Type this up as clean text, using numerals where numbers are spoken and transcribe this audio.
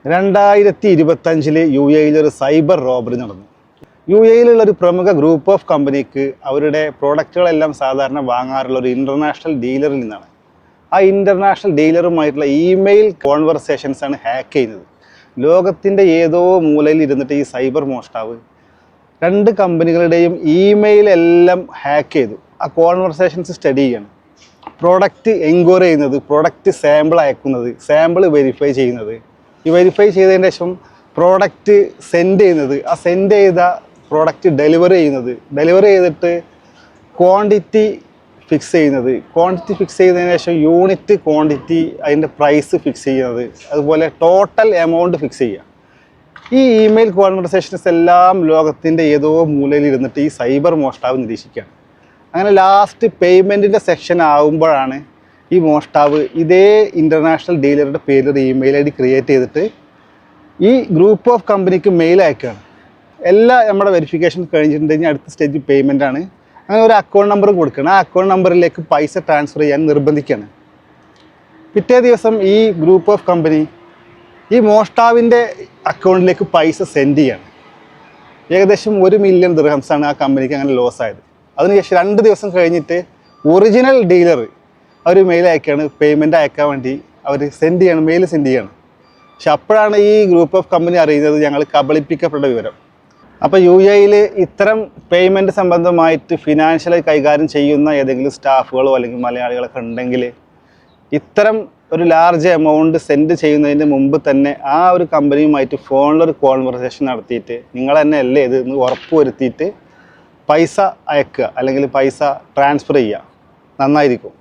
2025 U എയിൽ ഒരു cyber robbery നടന്നു. യു എയിലുള്ള ഒരു പ്രമുഖ ഗ്രൂപ്പ് ഓഫ് കമ്പനിക്ക് അവരുടെ പ്രോഡക്റ്റുകളെല്ലാം സാധാരണ വാങ്ങാറുള്ള ഒരു ഇൻ്റർനാഷണൽ ഡീലറിൽ നിന്നാണ്. ആ ഇൻ്റർനാഷണൽ ഡീലറുമായിട്ടുള്ള ഇമെയിൽ കോൺവെർസേഷൻസ് ആണ് ഹാക്ക് ചെയ്യുന്നത്. ലോകത്തിൻ്റെ ഏതോ മൂലയിൽ ഇരുന്നിട്ട് ഈ സൈബർ മോഷ്ടാവ് 2 കമ്പനികളുടെയും ഇമെയിലെല്ലാം ഹാക്ക് ചെയ്തു. ആ കോൺവെർസേഷൻസ് സ്റ്റഡി ചെയ്യണം, പ്രോഡക്റ്റ് എൻക്വയറി ചെയ്യുന്നത്, പ്രോഡക്റ്റ് സാമ്പിൾ അയക്കുന്നത്, സാമ്പിൾ വെരിഫൈ ചെയ്യുന്നത്, ഈ വെരിഫൈ ചെയ്തതിന് ശേഷം പ്രോഡക്റ്റ് സെൻഡ് ചെയ്യുന്നത്, ആ സെൻഡ് ചെയ്ത പ്രോഡക്റ്റ് ഡെലിവറി ചെയ്യുന്നത്, ഡെലിവറി ചെയ്തിട്ട് ക്വാണ്ടിറ്റി ഫിക്സ് ചെയ്യുന്നത്, ക്വാണ്ടിറ്റി ഫിക്സ് ചെയ്തതിന് ശേഷം യൂണിറ്റ് ക്വാണ്ടിറ്റി അതിൻ്റെ പ്രൈസ് ഫിക്സ് ചെയ്യുന്നത്, അതുപോലെ ടോട്ടൽ എമൗണ്ട് ഫിക്സ് ചെയ്യുക. ഈ ഇമെയിൽ കോൺവെർസേഷൻസ് എല്ലാം ലോകത്തിൻ്റെ ഏതോ മൂലയിൽ ഇരുന്നിട്ട് ഈ സൈബർ മോഷ്ടാവ് നിരീക്ഷിക്കുകയാണ്. അങ്ങനെ ലാസ്റ്റ് പേയ്മെൻറ്റിൻ്റെ സെക്ഷൻ ആകുമ്പോഴാണ് ഈ മോഷ്ടാവ് ഇതേ ഇൻ്റർനാഷണൽ ഡീലറുടെ പേരിൽ ഒരു ഇമെയിൽ ഐ ഡി ക്രിയേറ്റ് ചെയ്തിട്ട് ഈ ഗ്രൂപ്പ് ഓഫ് കമ്പനിക്ക് മെയിൽ അയക്കുകയാണ്. എല്ലാ നമ്മുടെ വെരിഫിക്കേഷൻ കഴിഞ്ഞിട്ടുണ്ടെങ്കിൽ അടുത്ത സ്റ്റേജ് പേയ്മെൻ്റ് ആണ്. അങ്ങനെ ഒരു അക്കൗണ്ട് നമ്പർ കൊടുക്കണം. ആ അക്കൗണ്ട് നമ്പറിലേക്ക് പൈസ ട്രാൻസ്ഫർ ചെയ്യാൻ നിർബന്ധിക്കുകയാണ്. പിറ്റേ ദിവസം ഈ ഗ്രൂപ്പ് ഓഫ് കമ്പനി ഈ മോഷ്ടാവിൻ്റെ അക്കൗണ്ടിലേക്ക് പൈസ സെൻഡ് ചെയ്യാണ്. ഏകദേശം 1 മില്യൺ ദിർഹംസാണ് ആ കമ്പനിക്ക് അങ്ങനെ ലോസ് ആയത്. അതിനുശേഷം 2 ദിവസം കഴിഞ്ഞിട്ട് ഒറിജിനൽ ഡീലർ അവർ മെയിൽ അയക്കുകയാണ്, പേയ്മെൻറ്റ് അയക്കാൻ വേണ്ടി അവർ സെൻഡ് ചെയ്യണം, മെയിൽ സെൻഡ് ചെയ്യണം. പക്ഷെ അപ്പോഴാണ് ഈ ഗ്രൂപ്പ് ഓഫ് കമ്പനി അറിയുന്നത് ഞങ്ങൾ കബളിപ്പിക്കപ്പെട്ട വിവരം. അപ്പോൾ യു എയിൽ ഇത്തരം പേയ്മെൻറ്റ് സംബന്ധമായിട്ട് ഫിനാൻഷ്യലായി കൈകാര്യം ചെയ്യുന്ന ഏതെങ്കിലും സ്റ്റാഫുകളോ അല്ലെങ്കിൽ മലയാളികളൊക്കെ ഉണ്ടെങ്കിൽ ഇത്തരം ഒരു ലാർജ് എമൗണ്ട് സെൻഡ് ചെയ്യുന്നതിന് മുമ്പ് തന്നെ ആ ഒരു കമ്പനിയുമായിട്ട് ഫോണിലൊരു കോൺവെർസേഷൻ നടത്തിയിട്ട് നിങ്ങൾ തന്നെ അല്ലേ ഇത് എന്ന് ഉറപ്പ് വരുത്തിയിട്ട് പൈസ അയക്കുക അല്ലെങ്കിൽ പൈസ ട്രാൻസ്ഫർ ചെയ്യുക, നന്നായിരിക്കും.